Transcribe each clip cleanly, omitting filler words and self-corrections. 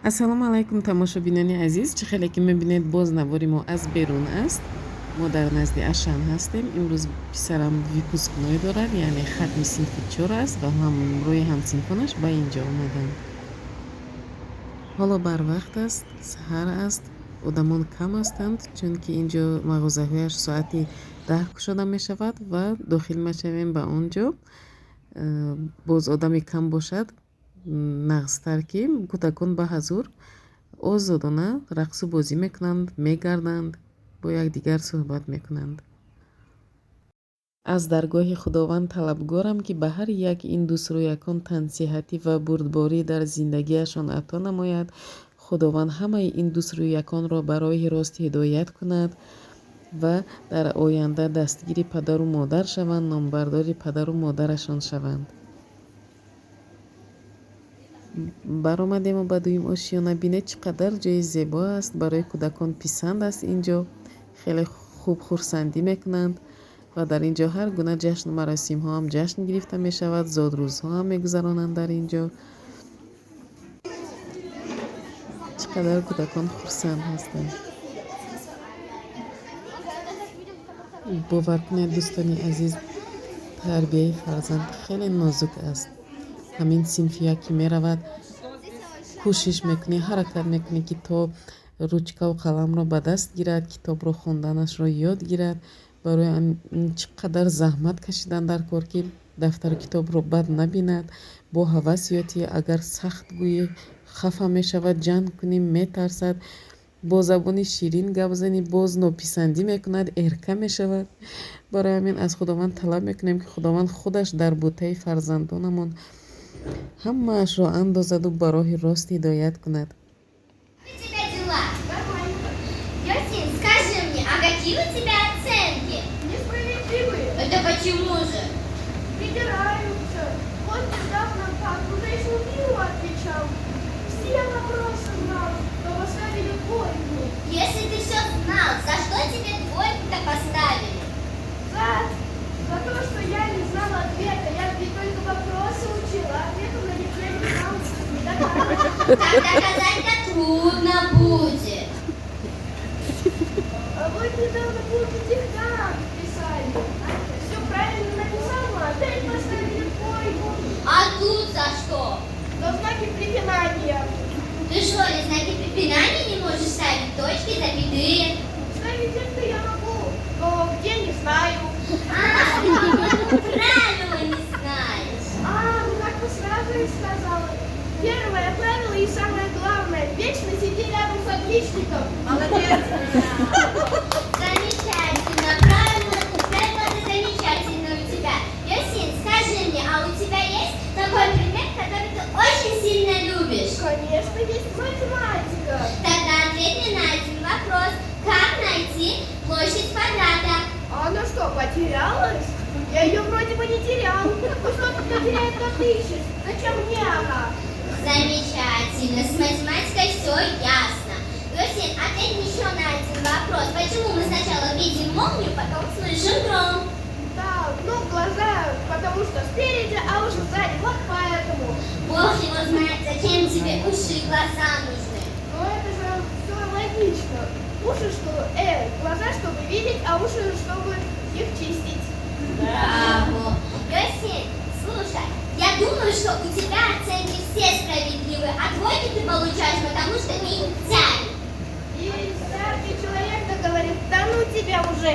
ассалому алайкум тамошобинони азиз, чӣ хеле ки мебинед боз навори мо аз берун аст. Мо дар назди Ашан ҳастем. имрӯз писарам випускной дорад, яъне хатми синфи 4 аст ва ҳамроҳи ҳамсинфонаш ба инҷо омаданд. ҳоло барвақт аст, саҳар аст, одамон кам ҳастанд, чунки инҷо мағозаҳояш соати 10 кушода мешавад ва дохил мешавем ба он ҷо. боз одами кам бошад нағзтар ки кӯдакон ба ҳазур озодона рақсу бозӣ мекунанд, мегарданд, бо якдигар суҳбат мекунанд. аз даргоҳи худованд талабгорам ки ба ҳар як ин дӯсрӯякон тансиҳатӣ ва бурдборӣ дар зиндагиашон ато намояд. худованд ҳамаи ин дӯсрӯяконро ба роҳи рост ҳидоят кунад ва дар оянда дастгири падару модар шаванд, номбардори падару модарашон шаванд. баромадему ба дуюм ошиёна. бинед чӣ қадар ҷои зебо аст, барои кӯдакон писанд аст. инҷо хеле хуб хурсандӣ мекунанд ва дар инҷо ҳар гуна ҷашну маросимҳо ҳам ҷашн гирифта мешавад, зодрӯзҳо ҳам мегузаронанд дар инҷо. чӣ қадар кӯдакон хурсанд ҳастанд. бовар кунед дӯстони азиз, тарбияи фарзанд хеле нозук аст. ҳамин синфия ки меравад, кӯшиш мекунӣ, ҳаракат мекунӣ ки то ручкаву қаламро ба даст гирад, китобро хонданашро ёд гирад. барои чӣ қадар заҳмат кашидан дар кор ки дафтару китобро бад набинад. бо ҳавас ётӣ, агар сахт гӯӣ хафа мешавад, ҷанг кунӣ, метарсад. бо забони ширин гап зани, боз нописандӣ мекунад, эрка мешавад. барои ҳамин аз худованд талаб мекунем ки худованд худаш дар бутаи фарзандонамон ҳамаашро андозаду ба роҳи рост ҳидоят кунад. Какие у тебя оценки? Несправедливые. Это почему же? Придираются. Вот недавно так, уже еще Миру отвечал. Все вопросы знал, но поставили двойку. Если ты все знал, за что тебе двойку-то поставили? За то, что я не знал ответа. Я ведь только вопросы учила, а ответов на них я не знал. Не доказывал. Так доказать-то трудно будет. Вы недавно будете диктант писали. Все правильно написал, но опять поставили двойку. А тут за что? За знаки препинания. Ты что, ли знаки препинания не можешь ставить? Точки, запятые? Ставить это я могу, но где не знаю. Правила не знаешь. Ну так бы сразу и сказала. Первое правило и самое главное. Вечно сиди рядом с отличником. Молодец. Замечательно, правильно. Правила замечательно у тебя. Йосин, скажи мне, а у тебя есть такой предмет, который ты очень сильно любишь? Конечно, есть математика. Тогда ответь мне на один вопрос. Как найти площадь квадрата? А она что, потерялась? Я ее вроде бы не терял. Ну что ты потеряет, то ищешь. Зачем мне она? Замечательно. С математикой все ясно. Йосин, ответь мне еще на один вопрос. Почему мы сначала видим молнию, потом слышим гром? Да, глаза, потому что спереди, а уши сзади. Вот поэтому. Бог его знает, зачем тебе уши и глаза нужны. Но это же все логично. Уши, чтобы, глаза, чтобы видеть, а уши, чтобы их чистить. Браво! Йосин, слушай, я думаю, что у тебя оценки все справедливые, а двойки ты получаешь, потому что лентяй. И старый человек-то говорит, да ну тебя уже.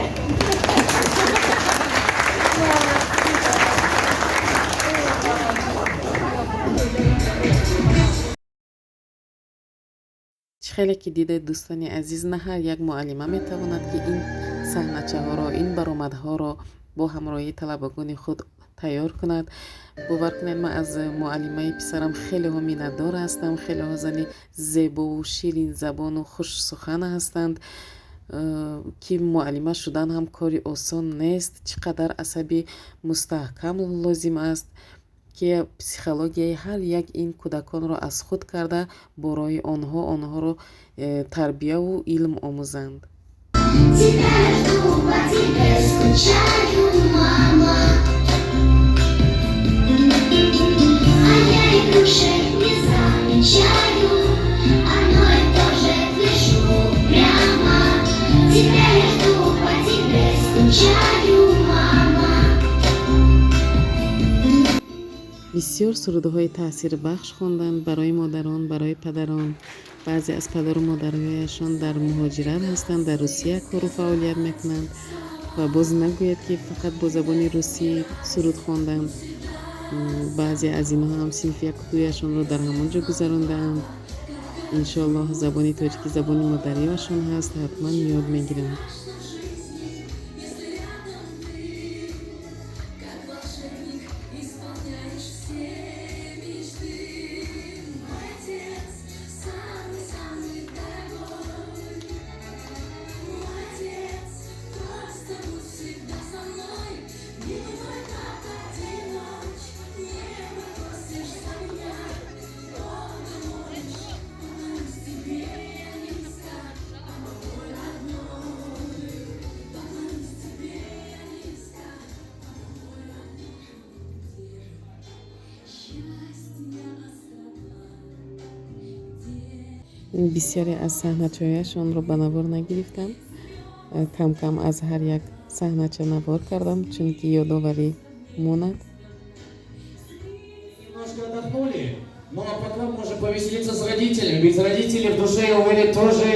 чӣ хеле ки дидед дӯстони азиз, на ҳар як муаллима метавонад ки ин саҳначаҳоро, ин баромадҳоро бо ҳамроҳии талабагони худ тайёр кунад. бовар кунед, ман аз муаллимаи писарам хелеҳо миннатдор ҳастам. хелеҳо зани зебову ширин забону хушсухан ҳастанд ки муаллима шудан ҳам кори осон нест. чӣ қадар асаби мустаҳкам лозим аст ки психологияи ҳар як ин кӯдаконро аз худ карда бо роҳи онҳоро тарбияву илм омӯзанд. Тебя жду, по тебе скучаю, мама. А я игрушек не замечаю. بسیار سرودهای تأثیر بخش خواندند برای مادران، برای پدران. بعضی از پدر و مادرهایشان در مهاجرت هستند، در روسیه کار و فعالیت میکنند و باز نگوید که فقط با زبان روسی سرود خواندند. بعضی از اینها هم صنف یک دویشان را در همانجا گذراندند. انشاءالله زبان تاجیکی زبان مادریشان هست، حتما یاد میگیرند. بسیاری از صحنه‌هایشان را به نوار نگرفتم. کم کم از هر یک صحنه نوار کردم چون که یادآوری ماند. Немножко отдохнули, ну а пока можно повеселиться с родителями, ведь родители в душе и умели тоже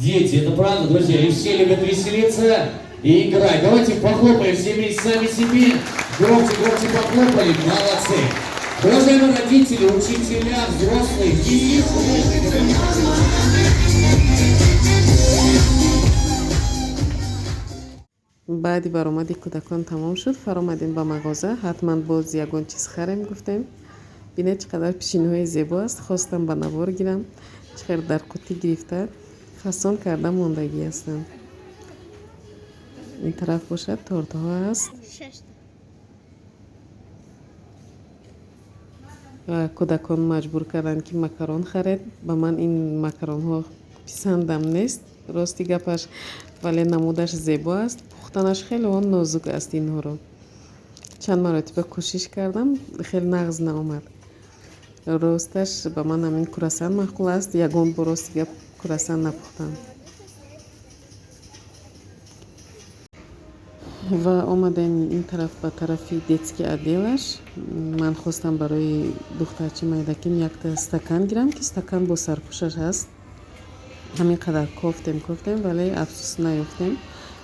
дети, это правда, друзья, и все любят веселиться и играть. Давайте похлопаем все вместе сами себе, громче похлопали, молодцы. Уважаемые родители, учителя, взрослые, بعدی برآمدی کودکان تمام شد، فرآمدیم به مغازه. حتما باز یگان چیز خریم گفتیم. بینه چقدر پیشینه های زیبا است. خواستم به نوار گیرم، چقدر در قوطی گرفته فسان کرده ماندگی هستند. این طرف باشد تورته ها هست. و کودکان مجبور کردن که مکرون خرید. به من این مکرون ها پسندم نیست راستی گپش، ولی نمودش زیبا است. پختنش خیلی نازک است. اینها رو چند مرتبه کوشش کردم، خیلی نغز نآمد. راستش به من همین کراسان معقول است. یگان با راستی گپ کراسان نپختم. و آمدیم این طرف به طرفی دیتسکی ادیلش. من خواستم برای دخترچه میدکیم یک تا استکان گیرم که استکان با سرپوشش هست. همین قدر کفتیم ولی افسوس نیافتیم.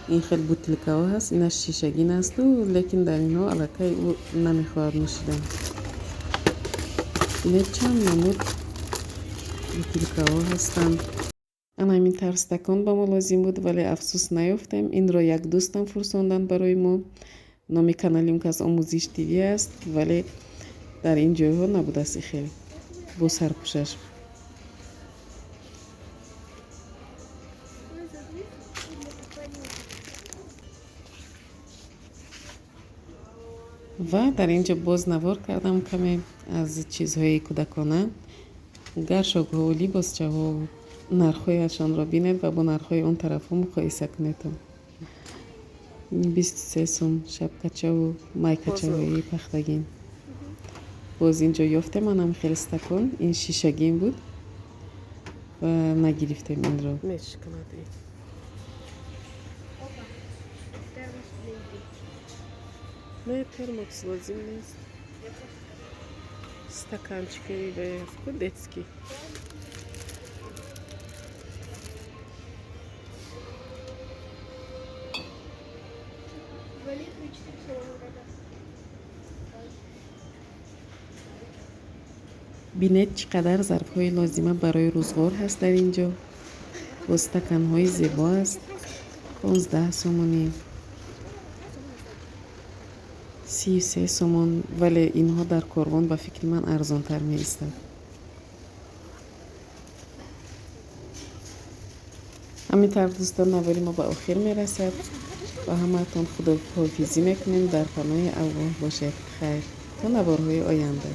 این خیلی بوتلکه ها هست. اینش شیشگین است لیکن در اینها علاقه او نمیخواهد نوشیدن. اینه چند نمود بوتلکه ها هستند. انا همین طرح استکان با ما لازم بود ولی افسوس نیافتیم. این را یک دوستم فرستادن برای ما. نام کانالیم که از آموزش تیوی است ولی در این جایها نبود است. خیلی با سرپوشش. و در اینجا باز نوار کردم کمی از چیزهای کودکانه. گرشاک ها و لیباسچه ها نرخایشان را بینید و با نرخای اون طرف ها مقایسه کنید. 23 سوم شبکچه و مایکچه های پختگین. باز اینجا یافته منم خیلی استکان. این شیشگین بود و نگرفتیم این را. نه ترماکس لازم نیست. стаканчики детские. بینید چقدر ظرف‌های لازمه برای روزگار هست در اینجا. با استکان‌های زیبا است. 15 سومونی. 33 سومون، ولی اینها در کاروان به فکر من ارزان تر می ایستد. همینطور دوستان نواری ما به آخر می رسد و همتون خداحافظی میکنیم. در پناه الله باشید. خیر تا نوارهای آینده.